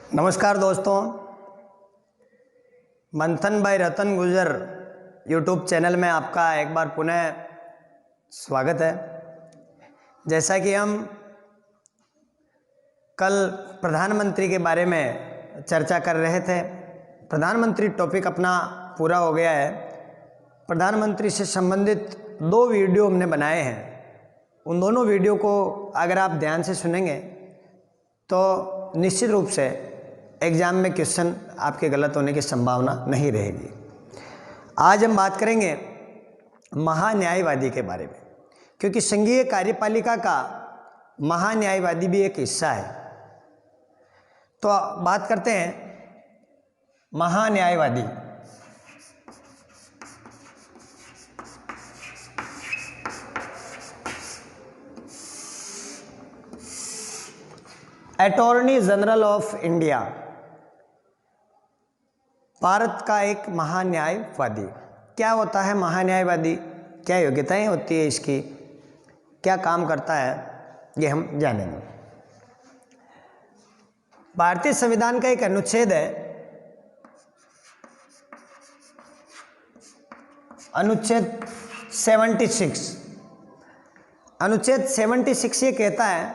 नमस्कार दोस्तों, मंथन बाय रतन गुजर यूट्यूब चैनल में आपका एक बार पुनः स्वागत है। जैसा कि हम कल प्रधानमंत्री के बारे में चर्चा कर रहे थे, प्रधानमंत्री टॉपिक अपना पूरा हो गया है। प्रधानमंत्री से संबंधित 2 वीडियो हमने बनाए हैं। उन दोनों वीडियो को अगर आप ध्यान से सुनेंगे तो निश्चित रूप से एग्ज़ाम में क्वेश्चन आपके गलत होने की संभावना नहीं रहेगी। आज हम बात करेंगे महान्यायवादी के बारे में, क्योंकि संघीय कार्यपालिका का महान्यायवादी भी एक हिस्सा है। तो बात करते हैं महान्यायवादी। Attorney general of India, Bharat का एक महान्यायवादी। क्या होता है महान्यायवादी, क्या योग्यताएं होती है इसकी, क्या काम करता है, ये हम जानेंगे। भारतीय संविधान का एक अनुच्छेद है, अनुच्छेद 76। अनुच्छेद 76 ये कहता है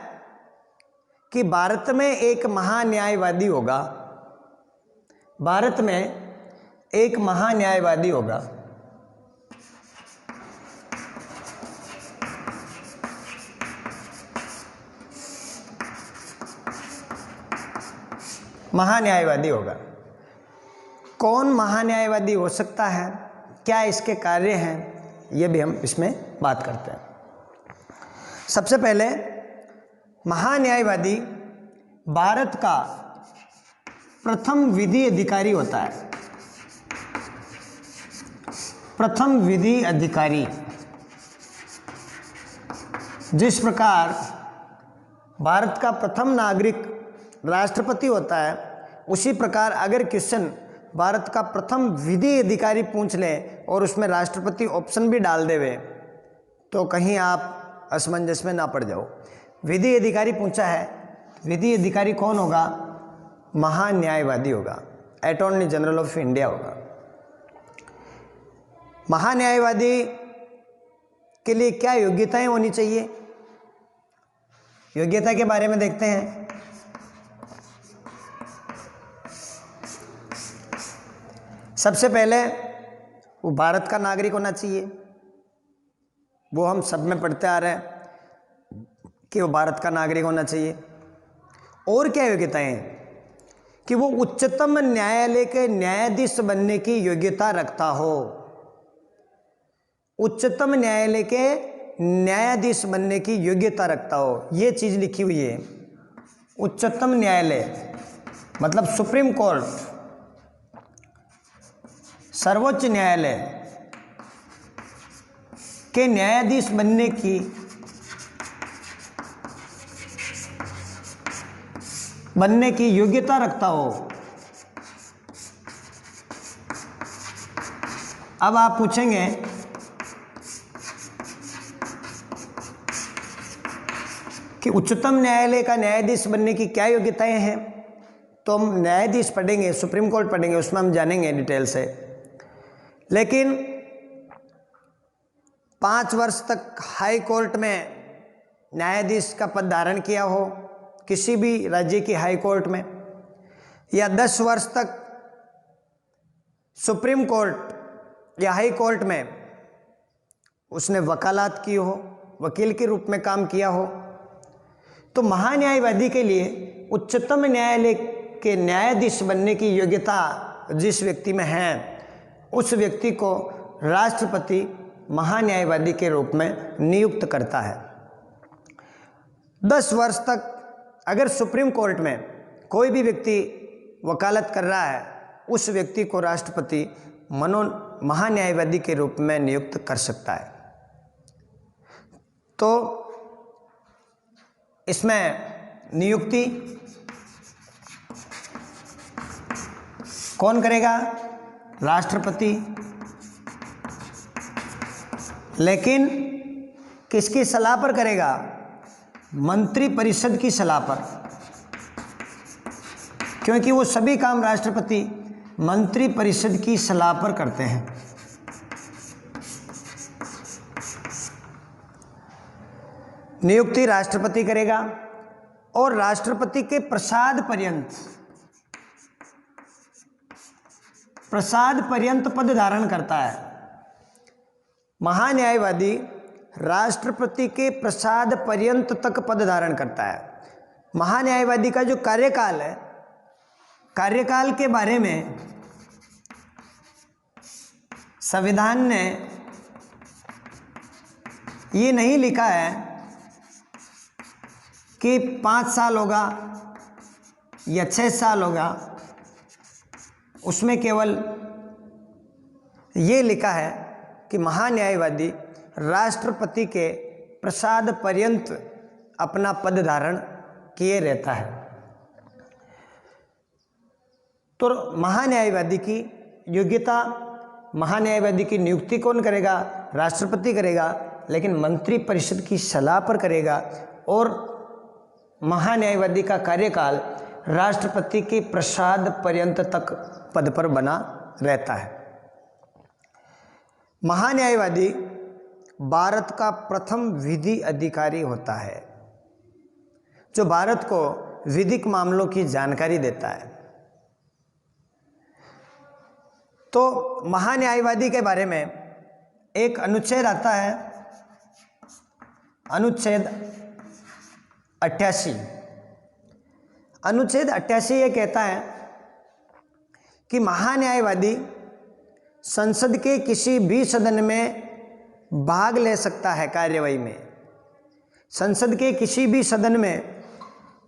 कि भारत में एक महान्यायवादी होगा। भारत में एक महान्यायवादी होगा। महान्यायवादी होगा। कौन महान्यायवादी हो सकता है, क्या इसके कार्य हैं, ये भी हम इसमें बात करते हैं। सबसे पहले महान्यायवादी भारत का प्रथम विधि अधिकारी होता है। प्रथम विधि अधिकारी। जिस प्रकार भारत का प्रथम नागरिक राष्ट्रपति होता है, उसी प्रकार अगर क्वेश्चन भारत का प्रथम विधि अधिकारी पूछ ले और उसमें राष्ट्रपति ऑप्शन भी डाल देवे तो कहीं आप असमंजस में ना पड़ जाओ। विधि अधिकारी पूछा है, विधि अधिकारी कौन होगा? महान्यायवादी होगा, अटॉर्नी जनरल ऑफ इंडिया होगा। महान्यायवादी के लिए क्या योग्यताएं होनी चाहिए, योग्यता के बारे में देखते हैं। सबसे पहले वो भारत का नागरिक होना चाहिए। वो हम सब में पढ़ते आ रहे हैं कि वो भारत का नागरिक होना चाहिए। और क्या योग्यताएं हैं? कि वो उच्चतम न्यायालय के न्यायाधीश बनने की योग्यता रखता हो। उच्चतम न्यायालय के न्यायाधीश बनने की योग्यता रखता हो, ये चीज लिखी हुई है। उच्चतम न्यायालय मतलब सुप्रीम कोर्ट, सर्वोच्च न्यायालय के न्यायाधीश बनने की योग्यता रखता हो। अब आप पूछेंगे कि उच्चतम न्यायालय का न्यायाधीश बनने की क्या योग्यताएं हैं? तो हम न्यायाधीश पढ़ेंगे, सुप्रीम कोर्ट पढ़ेंगे, उसमें हम जानेंगे डिटेल से। लेकिन 5 वर्ष तक हाई कोर्ट में न्यायाधीश का पद धारण किया हो, किसी भी राज्य की हाई कोर्ट में, या 10 वर्ष तक सुप्रीम कोर्ट या हाई कोर्ट में उसने वकालत की हो, वकील के रूप में काम किया हो, तो महान्यायवादी के लिए उच्चतम न्यायालय के न्यायाधीश बनने की योग्यता जिस व्यक्ति में है, उस व्यक्ति को राष्ट्रपति महान्यायवादी के रूप में नियुक्त करता है। 10 वर्ष तक अगर सुप्रीम कोर्ट में कोई भी व्यक्ति वकालत कर रहा है, उस व्यक्ति को राष्ट्रपति महान्यायवादी के रूप में नियुक्त कर सकता है। तो इसमें नियुक्ति कौन करेगा? राष्ट्रपति। लेकिन किसकी सलाह पर करेगा? मंत्रिपरिषद की सलाह पर। क्योंकि वो सभी काम राष्ट्रपति मंत्रिपरिषद की सलाह पर करते हैं। नियुक्ति राष्ट्रपति करेगा और राष्ट्रपति के प्रसाद पर्यंत पद धारण करता है। महान्यायवादी राष्ट्रपति के प्रसाद पर्यंत तक पद धारण करता है। महान्यायवादी का जो कार्यकाल है, कार्यकाल के बारे में संविधान ने ये नहीं लिखा है कि 5 साल होगा या 6 साल होगा, उसमें केवल ये लिखा है कि महान्यायवादी राष्ट्रपति के प्रसाद पर्यंत अपना पद धारण किए रहता है। तो महान्यायवादी की योग्यता, महान्यायवादी की नियुक्ति कौन करेगा? राष्ट्रपति करेगा, लेकिन मंत्रिपरिषद की सलाह पर करेगा। और महान्यायवादी का कार्यकाल राष्ट्रपति के प्रसाद पर्यंत तक पद पर बना रहता है। महान्यायवादी भारत का प्रथम विधि अधिकारी होता है, जो भारत को विधिक मामलों की जानकारी देता है। तो महान्यायवादी के बारे में एक अनुच्छेद आता है, अनुच्छेद 88। अनुच्छेद 88 ये कहता है कि महान्यायवादी संसद के किसी भी सदन में भाग ले सकता है। कार्यवाही में संसद के किसी भी सदन में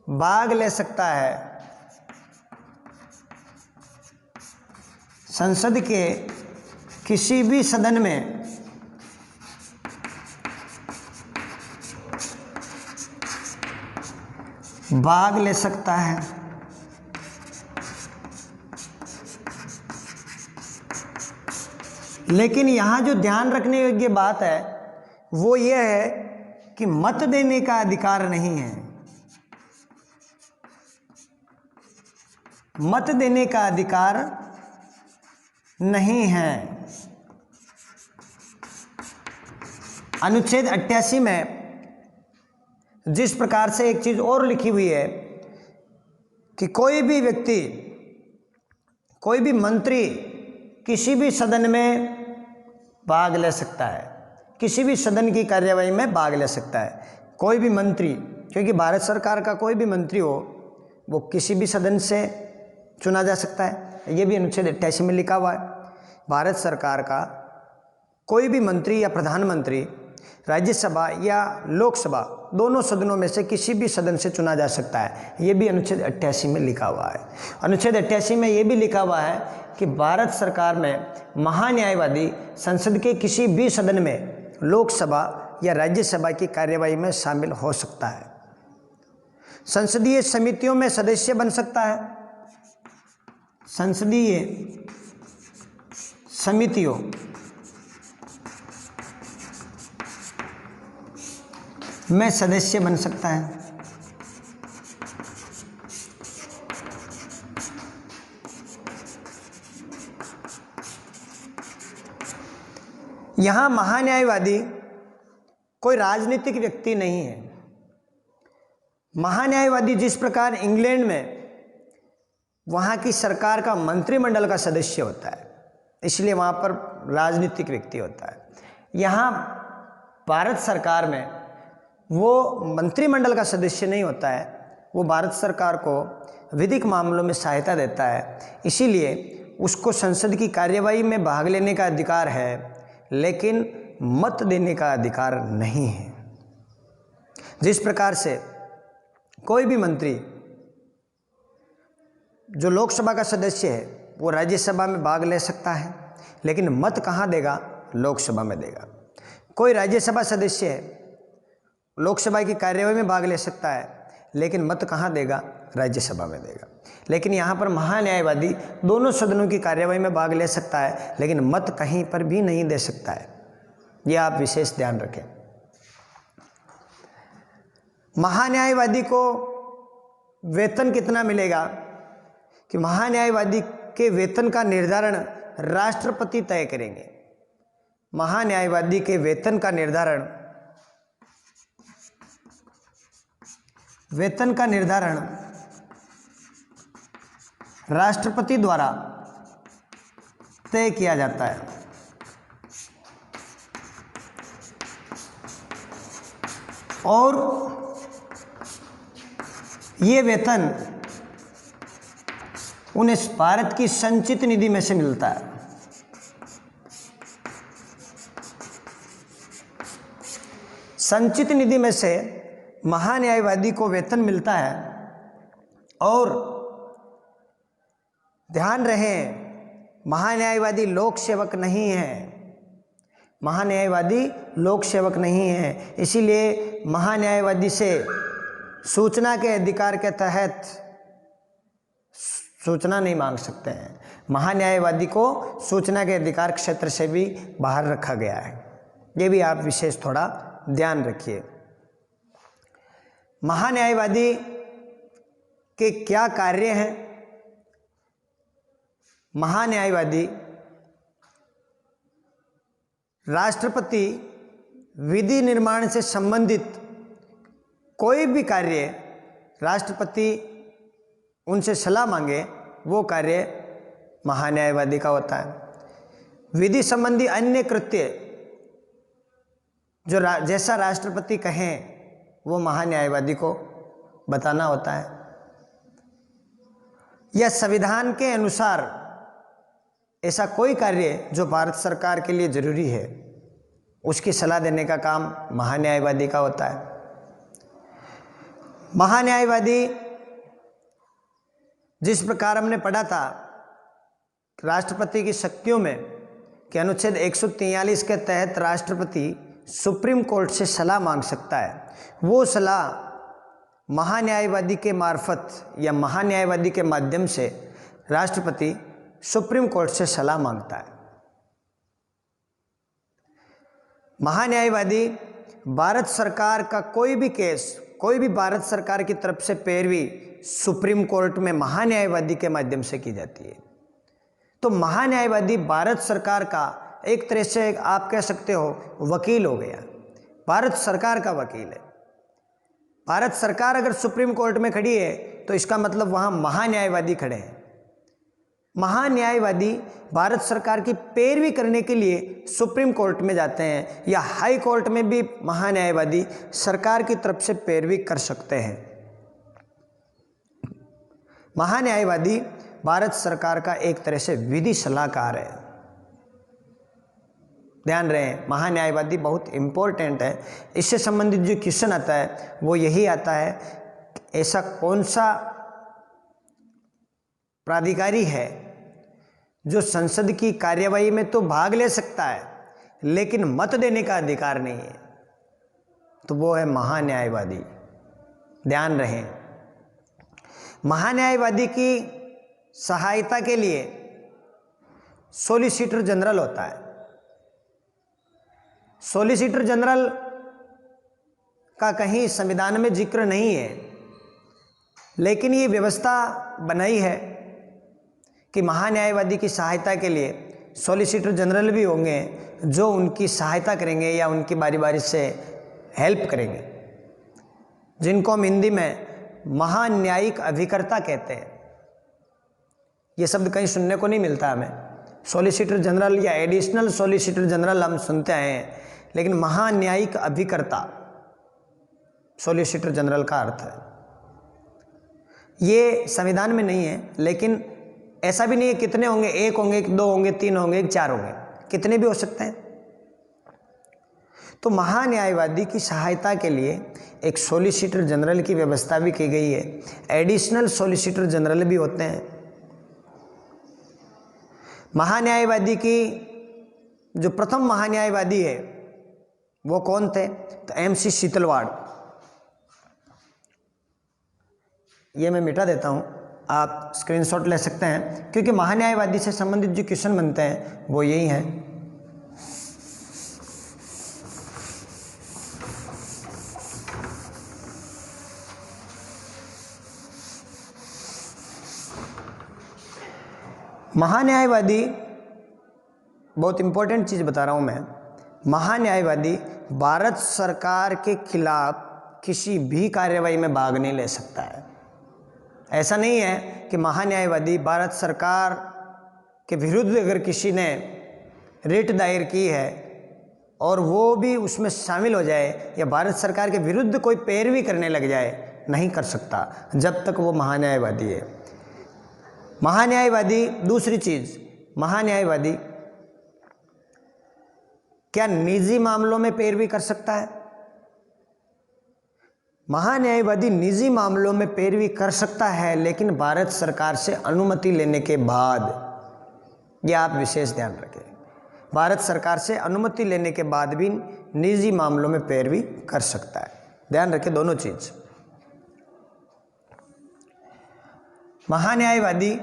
भाग ले सकता है। संसद के किसी भी सदन में भाग ले सकता है। लेकिन यहाँ जो ध्यान रखने योग्य बात है वो ये है कि मत देने का अधिकार नहीं है। मत देने का अधिकार नहीं है। अनुच्छेद 88 में जिस प्रकार से एक चीज और लिखी हुई है कि कोई भी व्यक्ति, कोई भी मंत्री किसी भी सदन में भाग ले सकता है, किसी भी सदन की कार्यवाही में भाग ले सकता है। कोई भी मंत्री, क्योंकि भारत सरकार का कोई भी मंत्री हो वो किसी भी सदन से चुना जा सकता है। ये भी अनुच्छेद 88 में लिखा हुआ है। भारत सरकार का कोई भी मंत्री या प्रधानमंत्री राज्यसभा या लोकसभा दोनों सदनों में से किसी भी सदन से चुना जा सकता है। ये भी अनुच्छेद 88 में लिखा हुआ है। अनुच्छेद 88 में ये भी लिखा हुआ है कि भारत सरकार में महान्यायवादी संसद के किसी भी सदन में लोकसभा या राज्यसभा की कार्यवाही में शामिल हो सकता है। संसदीय समितियों में सदस्य बन सकता है। संसदीय समितियों में सदस्य बन सकता है। यहां महान्यायवादी कोई राजनीतिक व्यक्ति नहीं है। महान्यायवादी जिस प्रकार इंग्लैंड में वहां की सरकार का मंत्रिमंडल का सदस्य होता है, इसलिए वहां पर राजनीतिक व्यक्ति होता है। यहां भारत सरकार में वो मंत्रिमंडल का सदस्य नहीं होता है, वो भारत सरकार को विधिक मामलों में सहायता देता है, इसीलिए उसको संसद की कार्यवाही में भाग लेने का अधिकार है, लेकिन मत देने का अधिकार नहीं है। जिस प्रकार से कोई भी मंत्री जो लोकसभा का सदस्य है वो राज्यसभा में भाग ले सकता है, लेकिन मत कहाँ देगा? लोकसभा में देगा। कोई राज्यसभा सदस्य है, लोकसभा की कार्यवाही में भाग ले सकता है, लेकिन मत कहाँ देगा? राज्यसभा में देगा। लेकिन यहाँ पर महान्यायवादी दोनों सदनों की कार्यवाही में भाग ले सकता है, लेकिन मत कहीं पर भी नहीं दे सकता है। यह आप विशेष ध्यान रखें। महान्यायवादी को वेतन कितना मिलेगा? कि महान्यायवादी के वेतन का निर्धारण राष्ट्रपति तय करेंगे। महान्यायवादी के वेतन का निर्धारण राष्ट्रपति द्वारा तय किया जाता है। और ये वेतन उन्हें भारत की संचित निधि में से मिलता है। संचित निधि में से महान्यायवादी को वेतन मिलता है। और ध्यान रहे, महान्यायवादी लोक सेवक नहीं है। महान्यायवादी लोक सेवक नहीं है, इसीलिए महान्यायवादी से सूचना के अधिकार के तहत सूचना नहीं मांग सकते हैं। महान्यायवादी को सूचना के अधिकार क्षेत्र से भी बाहर रखा गया है। ये भी आप विशेष थोड़ा ध्यान रखिए। महान्यायवादी के क्या कार्य हैं? महान्यायवादी राष्ट्रपति विधि निर्माण से संबंधित कोई भी कार्य राष्ट्रपति उनसे सलाह मांगे, वो कार्य महान्यायवादी का होता है। विधि संबंधी अन्य कृत्य जो जैसा राष्ट्रपति कहें वो महान्यायवादी को बताना होता है। या संविधान के अनुसार ऐसा कोई कार्य जो भारत सरकार के लिए जरूरी है, उसकी सलाह देने का काम महान्यायवादी का होता है। महान्यायवादी, जिस प्रकार हमने पढ़ा था राष्ट्रपति की शक्तियों में कि अनुच्छेद 143 के तहत राष्ट्रपति सुप्रीम कोर्ट से सलाह मांग सकता है, वो सलाह महान्यायवादी के मार्फत या महान्यायवादी के माध्यम से राष्ट्रपति सुप्रीम कोर्ट से सलाह मांगता है। महान्यायवादी भारत सरकार का कोई भी केस, कोई भी भारत सरकार की तरफ से पैरवी सुप्रीम कोर्ट में महान्यायवादी के माध्यम से की जाती है। तो महान्यायवादी भारत सरकार का एक तरह से आप कह सकते हो वकील हो गया, भारत सरकार का वकील है। भारत सरकार अगर सुप्रीम कोर्ट में खड़ी है तो इसका मतलब वहाँ महान्यायवादी खड़े हैं। महान्यायवादी भारत सरकार की पैरवी करने के लिए सुप्रीम कोर्ट में जाते हैं, या हाई कोर्ट में भी महान्यायवादी सरकार की तरफ से पैरवी कर सकते हैं। महान्यायवादी भारत सरकार का एक तरह से विधि सलाहकार है। ध्यान रहे, महान्यायवादी बहुत इंपॉर्टेंट है। इससे संबंधित जो क्वेश्चन आता है वो यही आता है, ऐसा कौन सा प्राधिकारी है जो संसद की कार्यवाही में तो भाग ले सकता है लेकिन मत देने का अधिकार नहीं है? तो वो है महान्यायवादी। ध्यान रहे, महान्यायवादी की सहायता के लिए सॉलिसिटर जनरल होता है। सॉलिसिटर जनरल का कहीं संविधान में जिक्र नहीं है, लेकिन ये व्यवस्था बनाई है कि महान्यायवादी की सहायता के लिए सॉलिसिटर जनरल भी होंगे जो उनकी सहायता करेंगे या उनकी बारी बारी से हेल्प करेंगे, जिनको हम हिंदी में महान्यायिक अभिकर्ता कहते हैं। ये शब्द कहीं सुनने को नहीं मिलता हमें। सॉलिसिटर जनरल या एडिशनल सॉलिसिटर जनरल हम सुनते हैं, लेकिन महान्यायिक अभिकर्ता सॉलिसिटर जनरल का अर्थ है। ये संविधान में नहीं है, लेकिन ऐसा भी नहीं है कितने होंगे, एक होंगे, दो होंगे, तीन होंगे, चार होंगे, कितने भी हो सकते हैं। तो महान्यायवादी की सहायता के लिए एक सॉलिसिटर जनरल की व्यवस्था भी की गई है। एडिशनल सॉलिसिटर जनरल भी होते हैं। महान्यायवादी की जो प्रथम महान्यायवादी है वो कौन थे? तो MC शीतलवाड़। ये मैं मिटा देता हूँ, आप स्क्रीनशॉट ले सकते हैं, क्योंकि महान्यायवादी से संबंधित जो क्वेश्चन बनते हैं वो यही हैं। महान्यायवादी, बहुत इंपॉर्टेंट चीज़ बता रहा हूँ मैं, महान्यायवादी भारत सरकार के खिलाफ किसी भी कार्रवाई में भाग नहीं ले सकता है। ऐसा नहीं है कि महान्यायवादी भारत सरकार के विरुद्ध अगर किसी ने रिट दायर की है और वो भी उसमें शामिल हो जाए या भारत सरकार के विरुद्ध कोई पैरवी करने लग जाए, नहीं कर सकता जब तक वो महान्यायवादी है। महान्यायवादी, दूसरी चीज़, महान्यायवादी क्या निजी मामलों में पैरवी कर सकता है? महान्यायवादी निजी मामलों में पैरवी कर सकता है, लेकिन भारत सरकार से अनुमति लेने के बाद। यह आप विशेष ध्यान रखें, भारत सरकार से अनुमति लेने के बाद भी निजी मामलों में पैरवी कर सकता है। ध्यान रखें दोनों चीज। महान्यायवादी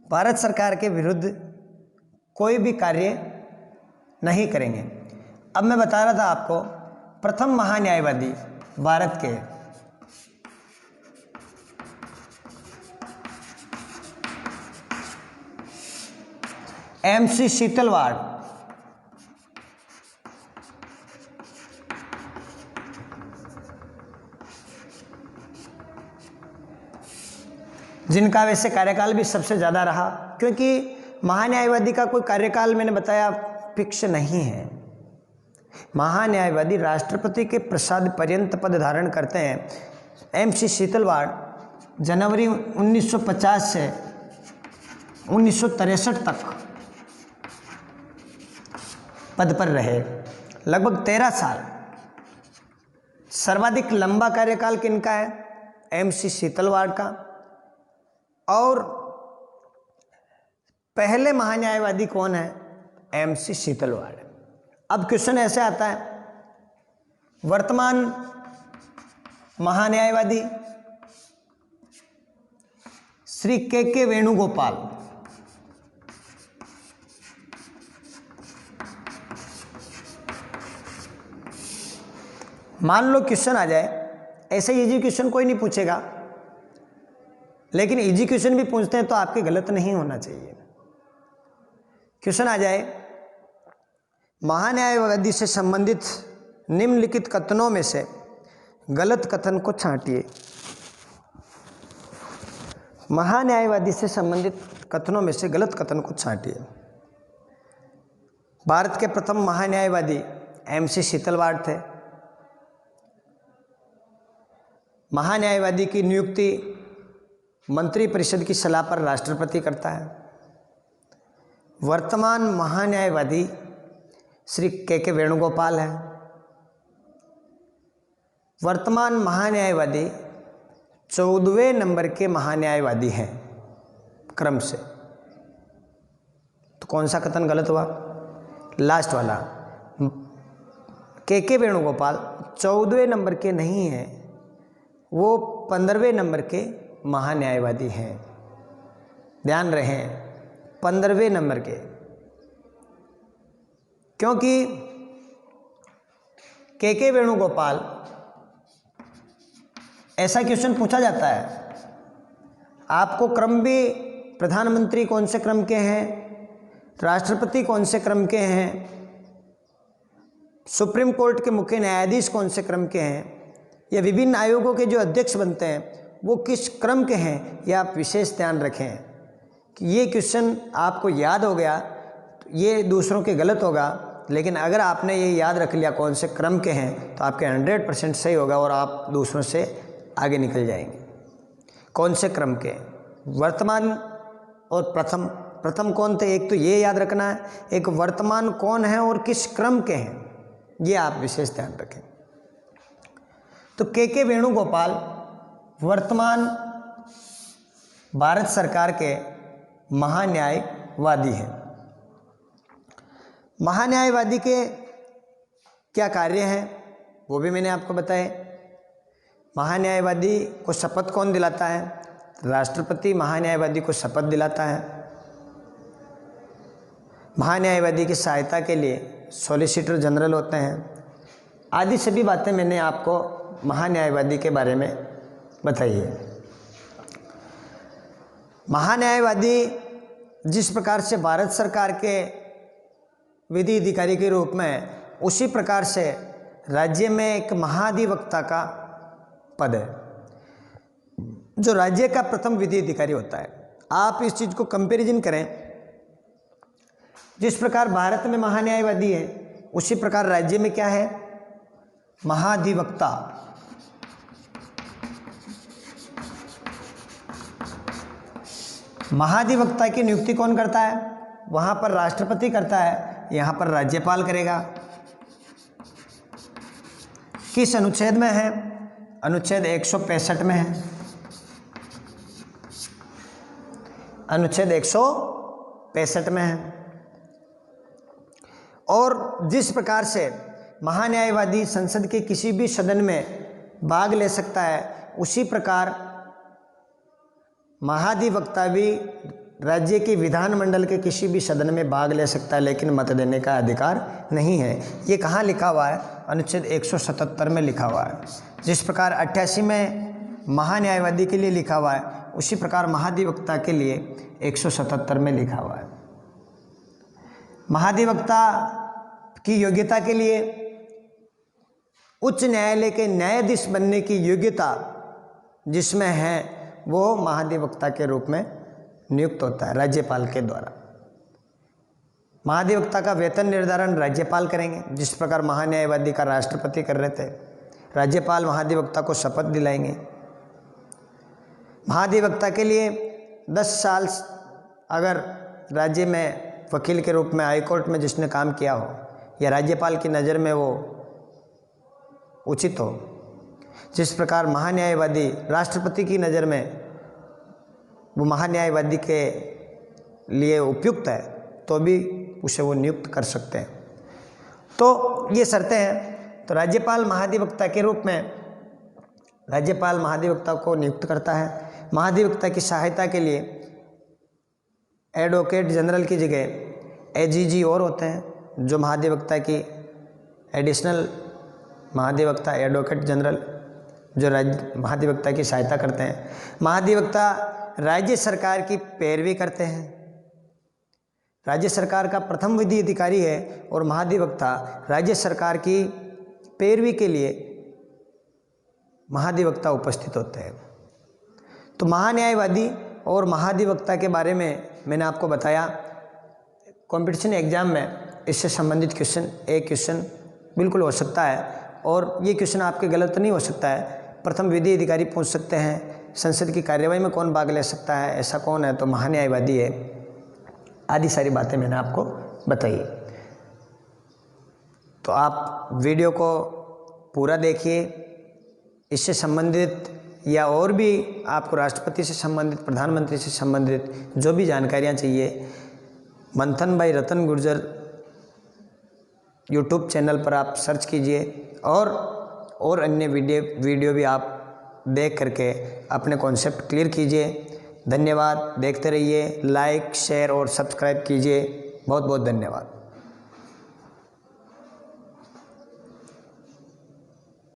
भारत सरकार के विरुद्ध कोई भी कार्य नहीं करेंगे। अब मैं बता रहा था आपको, प्रथम महान्यायवादी भारत के MC शीतलवाड़, जिनका वैसे कार्यकाल भी सबसे ज़्यादा रहा, क्योंकि महान्यायवादी का कोई कार्यकाल मैंने बताया फिक्स नहीं है। महान्यायवादी राष्ट्रपति के प्रसाद पर्यंत पद धारण करते हैं। MC शीतलवाड़ जनवरी 1950 से 1963 तक पद पर रहे, लगभग 13 साल। सर्वाधिक लंबा कार्यकाल किनका है? MC शीतलवाड़ का। और पहले महान्यायवादी कौन है? MC शीतलवाड़। अब क्वेश्चन ऐसे आता है, वर्तमान महान्यायवादी श्री के वेणुगोपाल, मान लो क्वेश्चन आ जाए, ऐसे इजी क्वेश्चन कोई नहीं पूछेगा, लेकिन इजी क्वेश्चन भी पूछते हैं तो आपके गलत नहीं होना चाहिए। क्वेश्चन आ जाए, महान्यायवादी से संबंधित निम्नलिखित कथनों में से गलत कथन को छांटिए। महान्यायवादी से संबंधित कथनों में से गलत कथन को छांटिए। भारत के प्रथम महान्यायवादी MC शीतलवाड़ थे। महान्यायवादी की नियुक्ति मंत्रिपरिषद की सलाह पर राष्ट्रपति करता है। वर्तमान महान्यायवादी श्री के वेणुगोपाल है। वर्तमान महान्यायवादी 14वें नंबर के महान्यायवादी हैं क्रम से। तो कौन सा कथन गलत हुआ? लास्ट वाला। के वेणुगोपाल 14वें नंबर के नहीं हैं, वो 15वें नंबर के महान्यायवादी हैं। ध्यान रहे, 15वें नंबर के, क्योंकि के वेणुगोपाल, ऐसा क्वेश्चन पूछा जाता है आपको, क्रम भी प्रधानमंत्री कौन से क्रम के हैं, राष्ट्रपति कौन से क्रम के हैं, सुप्रीम कोर्ट के मुख्य न्यायाधीश कौन से क्रम के हैं, या विभिन्न आयोगों के जो अध्यक्ष बनते हैं वो किस क्रम के हैं, यह आप विशेष ध्यान रखें कि ये क्वेश्चन आपको याद हो गया तो ये दूसरों के गलत होगा, लेकिन अगर आपने ये याद रख लिया कौन से क्रम के हैं तो आपके 100% सही होगा और आप दूसरों से आगे निकल जाएंगे। कौन से क्रम के? वर्तमान और प्रथम। प्रथम कौन थे? एक तो ये याद रखना है, एक वर्तमान कौन है और किस क्रम के हैं, ये आप विशेष ध्यान रखें। तो के वेणुगोपाल वर्तमान भारत सरकार के महान्यायवादी हैं। महान्यायवादी के क्या कार्य हैं वो भी मैंने आपको बताए। महान्यायवादी को शपथ कौन दिलाता है? राष्ट्रपति महान्यायवादी को शपथ दिलाता है। महान्यायवादी की सहायता के लिए सॉलिसिटर जनरल होते हैं। आदि सभी बातें मैंने आपको महान्यायवादी के बारे में बताई है। महान्यायवादी जिस प्रकार से भारत सरकार के विधि अधिकारी के रूप में, उसी प्रकार से राज्य में एक महाधिवक्ता का पद है, जो राज्य का प्रथम विधि अधिकारी होता है। आप इस चीज़ को कंपैरिजन करें, जिस प्रकार भारत में महान्यायवादी है, उसी प्रकार राज्य में क्या है, महाधिवक्ता। महाधिवक्ता की नियुक्ति कौन करता है? वहां पर राष्ट्रपति करता है, यहां पर राज्यपाल करेगा। किस अनुच्छेद में है? अनुच्छेद 165 में है। अनुच्छेद 165 में है। और जिस प्रकार से महान्यायवादी संसद के किसी भी सदन में भाग ले सकता है, उसी प्रकार महाधिवक्ता भी राज्य के विधानमंडल के किसी भी सदन में भाग ले सकता है, लेकिन मत देने का अधिकार नहीं है। ये कहाँ लिखा हुआ है? अनुच्छेद 177 में लिखा हुआ है। जिस प्रकार 88 में महान्यायवादी के लिए लिखा हुआ है, उसी प्रकार महाधिवक्ता के लिए 177 में लिखा हुआ है। महाधिवक्ता की योग्यता के लिए उच्च न्यायालय के न्यायाधीश बनने की योग्यता जिसमें है, वो महाधिवक्ता के रूप में नियुक्त होता है राज्यपाल के द्वारा। महाधिवक्ता का वेतन निर्धारण राज्यपाल करेंगे, जिस प्रकार महान्यायवादी का राष्ट्रपति कर रहे थे। राज्यपाल महाधिवक्ता को शपथ दिलाएंगे। महाधिवक्ता के लिए 10 साल अगर राज्य में वकील के रूप में हाईकोर्ट में जिसने काम किया हो, या राज्यपाल की नज़र में वो उचित हो, जिस प्रकार महान्यायवादी राष्ट्रपति की नज़र में वो महान्यायवादी के लिए उपयुक्त है, तो भी उसे वो नियुक्त कर सकते हैं। तो ये शर्तें हैं। तो राज्यपाल महाधिवक्ता के रूप में, राज्यपाल महाधिवक्ता को नियुक्त करता है। महाधिवक्ता की सहायता के लिए एडवोकेट जनरल की जगह एजीजी और होते हैं, जो महाधिवक्ता की एडिशनल महाधिवक्ता, एडवोकेट जनरल, जो महाधिवक्ता की सहायता करते हैं। महाधिवक्ता राज्य सरकार की पैरवी करते हैं। राज्य सरकार का प्रथम विधि अधिकारी है, और महाधिवक्ता राज्य सरकार की पैरवी के लिए महाधिवक्ता उपस्थित होते हैं। तो महान्यायवादी और महाधिवक्ता के बारे में मैंने आपको बताया। कंपटीशन एग्जाम में इससे संबंधित एक क्वेश्चन बिल्कुल हो सकता है, और ये क्वेश्चन आपके गलत नहीं हो सकता है। प्रथम विधि अधिकारी पूछ सकते हैं, संसद की कार्यवाही में कौन भाग ले सकता है, ऐसा कौन है, तो महान्यायवादी है। आदि सारी बातें मैंने आपको बताई। तो आप वीडियो को पूरा देखिए। इससे संबंधित या और भी आपको राष्ट्रपति से संबंधित, प्रधानमंत्री से संबंधित जो भी जानकारियाँ चाहिए, मंथन भाई रतन गुर्जर यूट्यूब चैनल पर आप सर्च कीजिए, और अन्य वीडियो भी आप देख करके अपने कॉन्सेप्ट क्लियर कीजिए। धन्यवाद। देखते रहिए, लाइक, शेयर और सब्सक्राइब कीजिए। बहुत बहुत धन्यवाद।